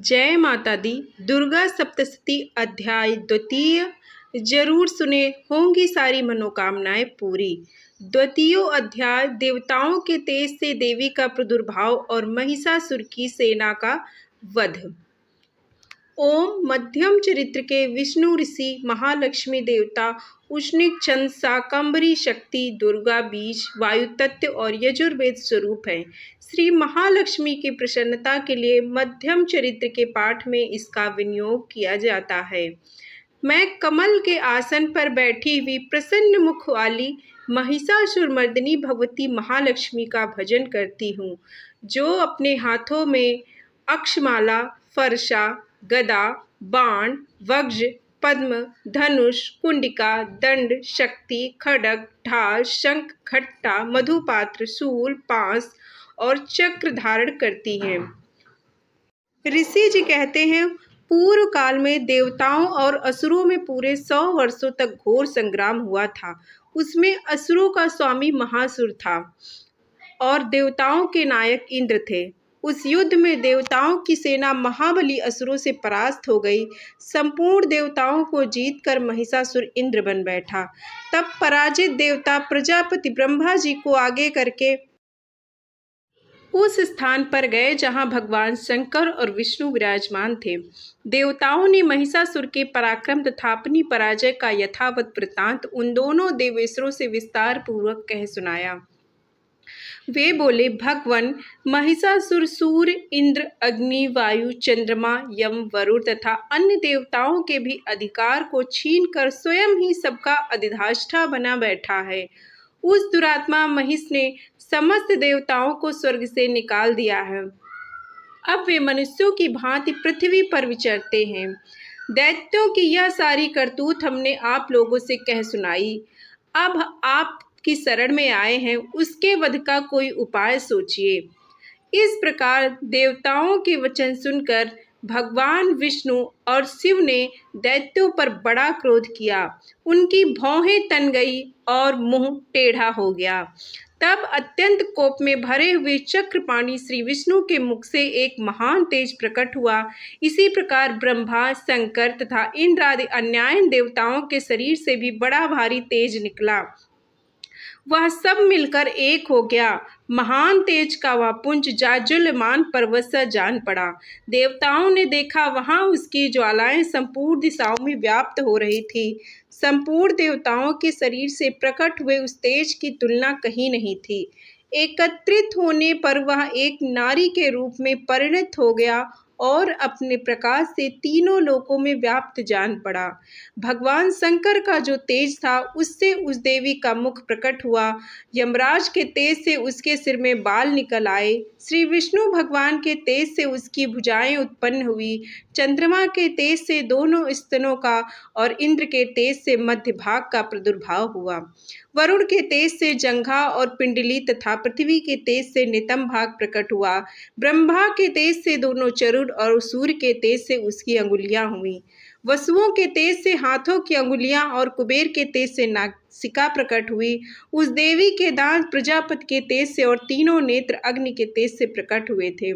जय माता दी। दुर्गा सप्तशती अध्याय द्वितीय। जरूर सुने, होंगी सारी मनोकामनाएं पूरी। द्वितीय अध्याय देवताओं के तेज से देवी का प्रादुर्भाव और महिषासुर की सेना का वध। ओम मध्यम चरित्र के विष्णु ऋषि महालक्ष्मी देवता उष्णिक चंद शाकंभरी शक्ति दुर्गा बीज वायु तत्व और यजुर्वेद स्वरूप है। श्री महालक्ष्मी की प्रसन्नता के लिए मध्यम चरित्र के पाठ में इसका विनियोग किया जाता है। मैं कमल के आसन पर बैठी हुई प्रसन्न मुख वाली महिषासुर मर्दिनी भगवती महालक्ष्मी का भजन करती हूँ, जो अपने हाथों में अक्षमाला, फरसा, गदा, बाण, वज्र, पद्म, धनुष, कुंडिका, दंड, शक्ति, खड्ग, ढाल, शंख, खट्टा, मधुपात्र, शूल, पास और चक्र धारण करती हैं। ऋषि जी कहते हैं, पूर्व काल में देवताओं और असुरों में पूरे 100 वर्षों तक घोर संग्राम हुआ था। उसमें असुरों का स्वामी महासुर था और देवताओं के नायक इंद्र थे। उस युद्ध में देवताओं की सेना महाबली असुरों से परास्त हो गई। संपूर्ण देवताओं को जीतकर महिषासुर इंद्र बन बैठा। तब पराजित देवता प्रजापति ब्रह्मा जी को आगे करके उस स्थान पर गए जहां भगवान शंकर और विष्णु विराजमान थे। देवताओं ने महिषासुर के पराक्रम तथा अपनी पराजय का यथावत वृत्तांत उन दोनों देवेश्वरों से विस्तार पूर्वक कह सुनाया। वे बोले, भगवान, महिषासुर सूर्य, इंद्र, अग्नि, वायु, चंद्रमा, यम, वरुण तथा अन्य देवताओं के भी अधिकार को छीनकर स्वयं ही सबका अधिष्ठाता बना बैठा है। उस दुरात्मा महिष ने समस्त देवताओं को स्वर्ग से निकाल दिया है। अब वे मनुष्यों की भांति पृथ्वी पर विचरते हैं। दैत्यों की यह सारी करतूत हमने आप लोगों से कह सुनाई। अब आप की शरण में आए हैं, उसके वध का कोई उपाय सोचिए। इस प्रकार देवताओं के वचन सुनकर भगवान विष्णु और शिव ने दैत्यों पर बड़ा क्रोध किया। उनकी भौहें तन गई और मुंह टेढ़ा हो गया। तब अत्यंत कोप में भरे हुए चक्रपाणी श्री विष्णु के मुख से एक महान तेज प्रकट हुआ। इसी प्रकार ब्रह्मा, शंकर तथा इंद्र आदि अन्याय देवताओं के शरीर से भी बड़ा भारी तेज निकला। वह सब मिलकर एक हो गया। महान तेज का वह पुंज जाजुल्यमान पर्वत सा जान पड़ा। देवताओं ने देखा, वहां उसकी ज्वालाएं संपूर्ण दिशाओं में व्याप्त हो रही थी। संपूर्ण देवताओं के शरीर से प्रकट हुए उस तेज की तुलना कहीं नहीं थी। एकत्रित होने पर वह एक नारी के रूप में परिणत हो गया और अपने प्रकाश से तीनों लोकों में व्याप्त जान पड़ा। भगवान शंकर का जो तेज था, उससे उस देवी का मुख प्रकट हुआ। यमराज के तेज से उसके सिर में बाल निकल आए। श्री विष्णु भगवान के तेज से उसकी भुजाएं उत्पन्न हुई। चंद्रमा के तेज से दोनों स्तनों का और इंद्र के तेज से मध्य भाग का प्रादुर्भाव हुआ। वरुण के तेज से जंघा और पिंडली तथा पृथ्वी के तेज से नितंब भाग प्रकट हुआ। ब्रह्मा के तेज से दोनों चरुण और सूर्य के तेज से उसकी अंगुलियां हुई। वसुओं के तेज से हाथों की अंगुलियां और कुबेर के तेज से नासिका प्रकट हुई। उस देवी के दांत प्रजापति के तेज से और तीनों नेत्र अग्नि के तेज से प्रकट हुए थे।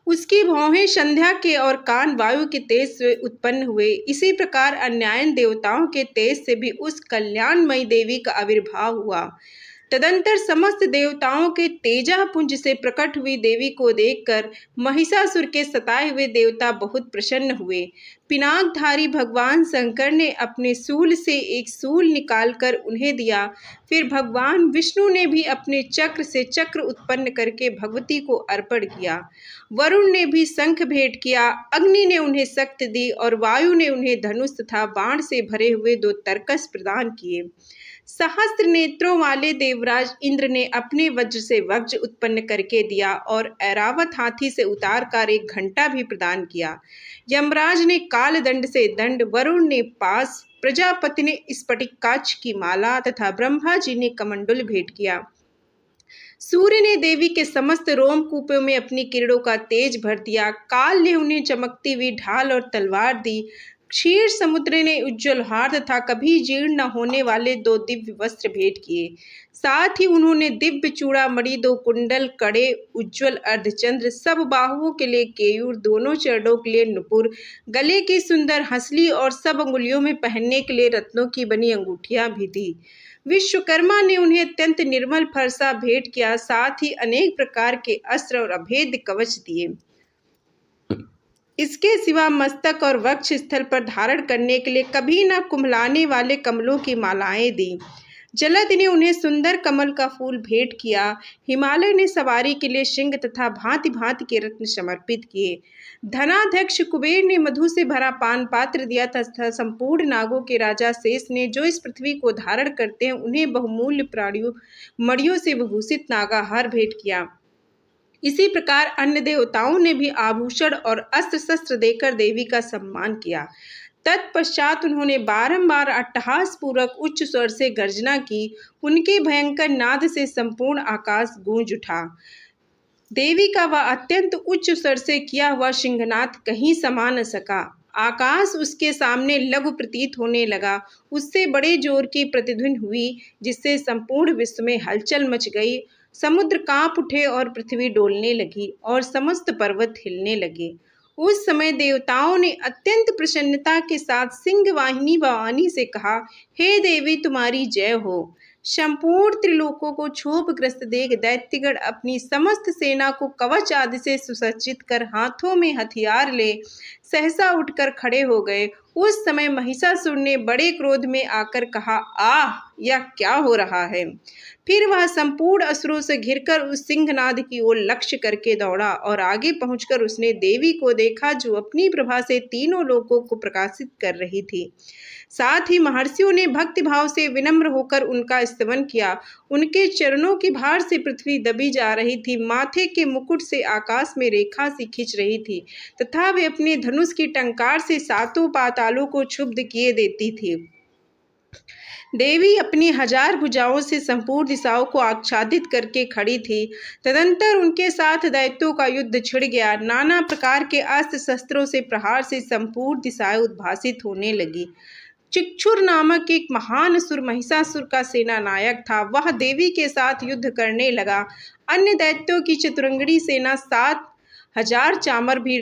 उसकी भौहें संध्या के और कान वायु के तेज से उत्पन्न हुए। इसी प्रकार अन्याय देवताओं के तेज से भी उस कल्याणमयी देवी का आविर्भाव हुआ। तदंतर समस्त देवताओं के तेजापुंज से प्रकट हुई देवी को देखकर महिषासुर के सताए हुए देवता बहुत प्रसन्न हुए। पिनाकधारी भगवान शंकर ने अपने शूल से एक शूल निकालकर उन्हें दिया। फिर भगवान विष्णु ने भी अपने चक्र से चक्र उत्पन्न करके भगवती को अर्पण किया। वरुण ने भी शंख भेंट किया। अग्नि ने उन्हें शक्ति दी और वायु ने उन्हें धनुष तथा बाण से भरे हुए 2 तरकस प्रदान किए। सहस्त्र नेत्रों वाले देवराज इंद्र ने अपने वज्र से वज्र उत्पन्न करके दिया और ऐरावत हाथी से उतार कर एक घंटा भी प्रदान किया। यमराज ने काल दंड से दंड, वरुण ने पास, प्रजापति ने स्फटिक काच की माला तथा ब्रह्मा जी ने कमंडल भेंट किया। सूर्य ने देवी के समस्त रोमकूपों में अपनी किरणों का तेज भर दिया। काल ने उन्हें चमकती हुई ढाल और तलवार दी। क्षीर समुद्र ने उज्ज्वल हार तथा कभी जीर्ण न होने वाले 2 दिव्य वस्त्र भेंट किए। साथ ही उन्होंने दिव्य चूड़ामणि, 2 कुंडल, कड़े, उज्ज्वल अर्धचंद्र, सब बाहुओं के लिए केयूर, दोनों चरणों के लिए नुपुर, गले की सुंदर हंसली और सब अंगुलियों में पहनने के लिए रत्नों की बनी अंगूठियां भी दी। विश्वकर्मा ने उन्हें अत्यंत निर्मल फरसा भेंट किया, साथ ही अनेक प्रकार के अस्त्र और अभेद कवच दिए। इसके सिवा मस्तक और वक्ष स्थल पर धारण करने के लिए कभी न कुम्हलाने वाले कमलों की मालाएं दी। जलद ने उन्हें सुंदर कमल का फूल भेंट किया। हिमालय ने सवारी के लिए सिंह तथा भांति भांति के रत्न समर्पित किए। धनाध्यक्ष कुबेर ने मधु से भरा पान पात्र दिया तथा संपूर्ण नागों के राजा शेष ने, जो इस पृथ्वी को धारण करते हैं, उन्हें बहुमूल्य प्राणियों मणियों से विभूषित नागाहार भेंट किया। इसी प्रकार अन्य देवताओं ने भी आभूषण और अस्त्र शस्त्र देकर देवी का सम्मान किया। तत्पश्चात उन्होंने बारंबार अट्टहास पूर्वक उच्च स्वर से गर्जना की। उनके भयंकर नाद से संपूर्ण आकाश गूंज उठा। देवी का वह अत्यंत उच्च स्वर से किया हुआ सिंहनाद कहीं समा न सका। आकाश उसके सामने लघु प्रतीत होने लगा। उससे बड़े जोर की प्रतिध्वनि हुई, जिससे संपूर्ण विश्व में हलचल मच गई। समुद्र कांप उठे और पृथ्वी डोलने लगी और समस्त पर्वत हिलने लगे। उस समय देवताओं ने अत्यंत प्रसन्नता के साथ सिंह वाहिनी भवानी से कहा, हे देवी, तुम्हारी जय हो। संपूर्ण त्रिलोकों को क्षोभग्रस्त देख दैत्यगण अपनी समस्त सेना को कवच आदि से सुसज्जित कर हाथों में हथियार ले सहसा उठकर खड़े हो गए। उस समय महिषासुर ने बड़े क्रोध में आकर कहा, आह, यह क्या हो रहा है। फिर वह संपूर्ण असुरों से घिरकर उस सिंहनाद की ओर लक्ष्य करके दौड़ा और आगे पहुंचकर उसने देवी को देखा, जो अपनी प्रभा से तीनों लोकों को प्रकाशित कर रही थी। साथ ही महर्षियों ने भक्ति भाव से विनम्र होकर उनका स्तवन किया। उनके चरणों की भार से पृथ्वी दबी जा रही थी, माथे के मुकुट से आकाश में रेखा सी खिंच रही थी तथा वे अपने धनुष की टंकार से सातों पातालों को क्षुब्ध किए देती थी। देवी अपनी 1000 भुजाओं से संपूर्ण दिशाओं को आच्छादित करके खड़ी थी। तदंतर उनके साथ दैत्यों का युद्ध छिड़ गया। नाना प्रकार के अस्त्र शस्त्रों से प्रहार से संपूर्ण दिशाएं उद्भासित होने लगी। चिक्षुर नामक एक महान असुर महिषासुर का सेना नायक था। वह देवी के साथ युद्ध करने लगा। अन्य दैत्यों की चतुरंगड़ी सेना 7000 चामर भी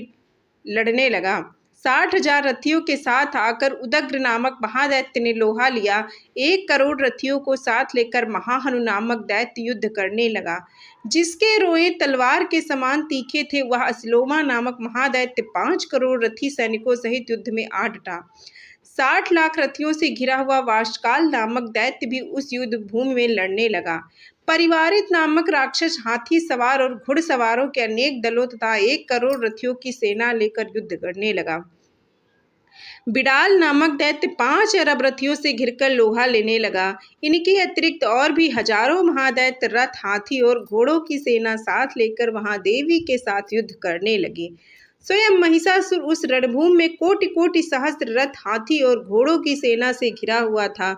लड़ने लगा। 60,000 रथियों के साथ आकर उदग्र नामक महादैत्य ने लोहा लिया। 1 करोड़ रथियों को साथ लेकर महाहनु नामक दैत्य युद्ध करने लगा। जिसके रोए तलवार के समान तीखे थे, वह असिलोमा नामक महादैत्य 5 करोड़ रथी सैनिकों सहित युद्ध में आ डटा। 60 लाख रथियों से घिरा हुआ वाशकाल नामक दैत्य भी उस युद्ध भूमि में लड़ने लगा। परिवारित नामक राक्षस हाथी सवार और घुड़सवारों के अनेक दलों तथा 1 करोड़ रथियों की सेना लेकर युद्ध करने लगा। बिडाल नामक दैत्य 5 अरब रथियों से घिरकर लोहा लेने लगा। इनके अतिरिक्त और भी हजारों महादैत्य रथ, हाथी और घोड़ों की सेना साथ लेकर वहां देवी के साथ युद्ध करने लगे। स्वयं महिषासुर उस रणभूमि में कोटि कोटि सहस्त्र रथ, हाथी और घोड़ों की सेना से घिरा हुआ था।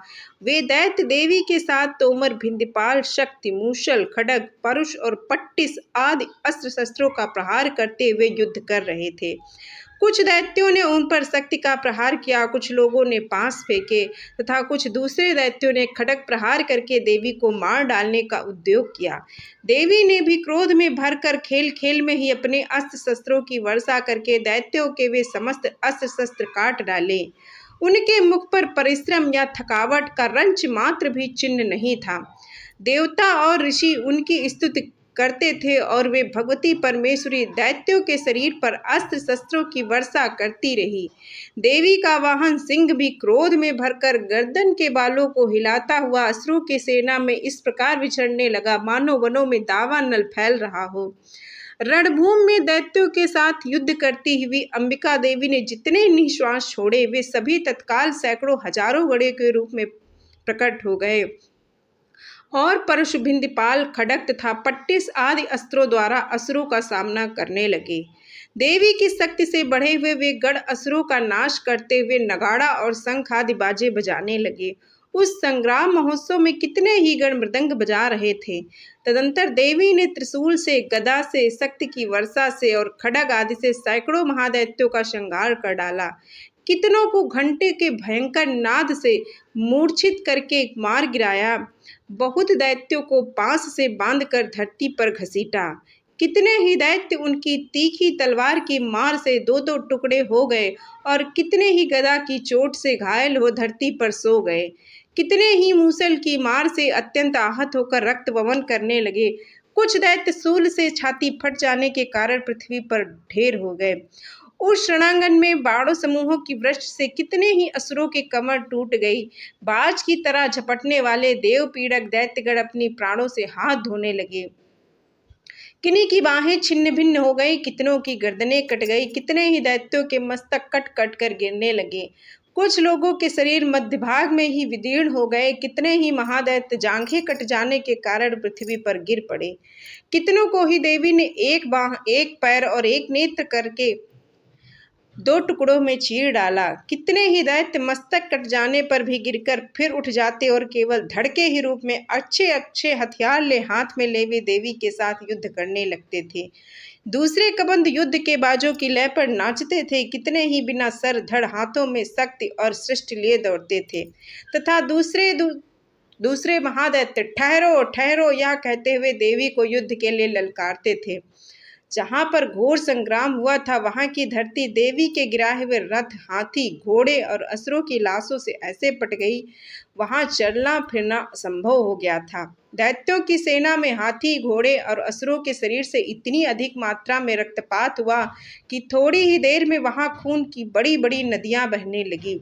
वे दैत्य देवी के साथ तोमर, भिंदपाल, शक्ति, मूषल, खड्ग, परुष और पट्टिस आदि अस्त्र शस्त्रों का प्रहार करते हुए युद्ध कर रहे थे। कुछ दैत्यों ने उन पर शक्ति का प्रहार किया, कुछ लोगों ने पास फेंके तथा कुछ दूसरे दैत्यों ने खड्ग प्रहार करके देवी को मार डालने का उद्योग किया। देवी ने भी क्रोध में भरकर खेल खेल में ही अपने अस्त्र शस्त्रों की वर्षा करके दैत्यों के वे समस्त अस्त्र शस्त्र काट डाले। उनके मुख पर परिश्रम या थकावट का रंच मात्र भी चिन्ह नहीं था। देवता और ऋषि उनकी स्तुति करते थे और वे भगवती परमेश्वरी दैत्यों के शरीर पर अस्त्र शस्त्रों की वर्षा करती रही। देवी का वाहन सिंह भी क्रोध में भरकर गर्दन के बालों को हिलाता हुआ असुरों की सेना में इस प्रकार विचरने लगा, मानो वनों में दावानल फैल रहा हो। रणभूमि में दैत्यों के साथ युद्ध करती हुई अंबिका देवी ने जितने निश्वास छोड़े, वे सभी तत्काल सैकड़ों हजारों घोड़े के रूप में प्रकट हो गए और परशु, भिंदपाल, खड्ग तथा पट्टिस आदि अस्त्रों द्वारा असुरों का सामना करने लगे। देवी की शक्ति से बढ़े हुए वे गढ़ असुरों का नाश करते हुए नगाड़ा और शंख आदि बाजे बजाने लगे। उस संग्राम महोत्सव में कितने ही गण मृदंग बजा रहे थे। तदंतर देवी ने त्रिशूल से, गदा से, शक्ति की वर्षा से और खड्ग आदि से सैकड़ों महादैत्यों का संहार कर डाला। कितनों को घंटे के भयंकर नाद से मूर्छित करके मार गिराया। बहुत दैत्यों को बांस से बांधकर धरती पर घसीटा। कितने ही दैत्य उनकी तीखी तलवार की मार से दो दो टुकड़े हो गए और कितने ही गदा की चोट से घायल हो धरती पर सो गए। कितने ही मूसल की मार से अत्यंत आहत होकर रक्त वमन करने लगे। कुछ दैत्य शूल से छाती फट जाने के कारण पृथ्वी पर ढेर हो गए। उस रणांगन में बाणों समूहों की वृष्टि से कितने ही असुरों की कमर टूट गई। बाज की तरह झपटने वाले देव पीड़क दैत्यगण अपनी प्राणों से हाथ धोने लगे। किन्हीं की बाहें छिन्न भिन्न हो गई, कितनों की गर्दनें कट गई, कितने ही दैत्यों के मस्तक कट कट कर गिरने लगे। कुछ लोगों के शरीर मध्य भाग में ही विदीर्ण हो गए। कितने ही महादैत्य जांघें कट जाने के कारण पृथ्वी पर गिर पड़े। कितनों को ही देवी ने एक बाह, एक पैर और एक नेत्र करके दो टुकड़ों में चीर डाला। कितने ही दैत्य मस्तक कट जाने पर भी गिरकर फिर उठ जाते और केवल धड़के ही रूप में अच्छे अच्छे हथियार ले हाथ में ले वे देवी के साथ युद्ध करने लगते थे। दूसरे कबंध युद्ध के बाजों की लय पर नाचते थे। कितने ही बिना सर धड़ हाथों में शक्ति और सृष्टि लिए दौड़ते थे तथा दूसरे महादैत्य ठहरो ठहरो यह कहते हुए देवी को युद्ध के लिए ललकारते थे। जहां पर घोर संग्राम हुआ था वहां की धरती देवी के गिराए हुए रथ, हाथी, घोड़े और असुरों की लाशों से ऐसे पट गई, वहां चलना फिरना असंभव हो गया था। दैत्यों की सेना में हाथी, घोड़े और असुरों के शरीर से इतनी अधिक मात्रा में रक्तपात हुआ कि थोड़ी ही देर में वहां खून की बड़ी बड़ी नदियां बहने लगी।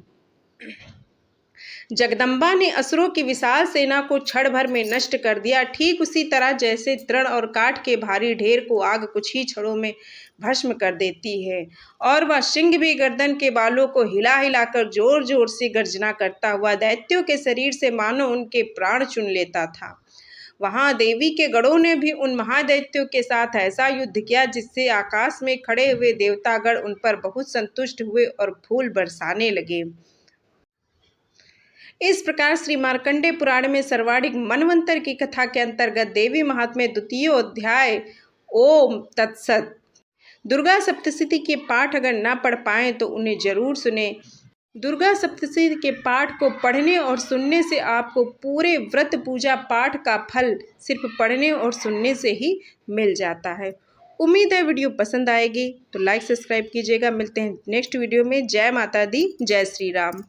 जगदम्बा ने असुरों की विशाल सेना को क्षण भर में नष्ट कर दिया, ठीक उसी तरह जैसे तृण और काठ के भारी ढेर को आग कुछ ही क्षणों में भस्म कर देती है। और वह सिंह भी गर्दन के बालों को हिला हिलाकर जोर जोर से गर्जना करता हुआ दैत्यों के शरीर से मानो उनके प्राण चुन लेता था। वहां देवी के गणों ने भी उन महादैत्यों के साथ ऐसा युद्ध किया जिससे आकाश में खड़े हुए देवतागण उन पर बहुत संतुष्ट हुए और फूल बरसाने लगे। इस प्रकार श्री मार्कंडेय पुराण में सर्वाधिक मनवंतर की कथा के अंतर्गत देवी महात्म्य द्वितीय अध्याय ओम तत्सत। दुर्गा सप्तशती के पाठ अगर ना पढ़ पाए तो उन्हें जरूर सुने। दुर्गा सप्तशती के पाठ को पढ़ने और सुनने से आपको पूरे व्रत पूजा पाठ का फल सिर्फ पढ़ने और सुनने से ही मिल जाता है। उम्मीद है वीडियो पसंद आएगी तो लाइक सब्सक्राइब कीजिएगा। मिलते हैं नेक्स्ट वीडियो में। जय माता दी, जय श्री राम।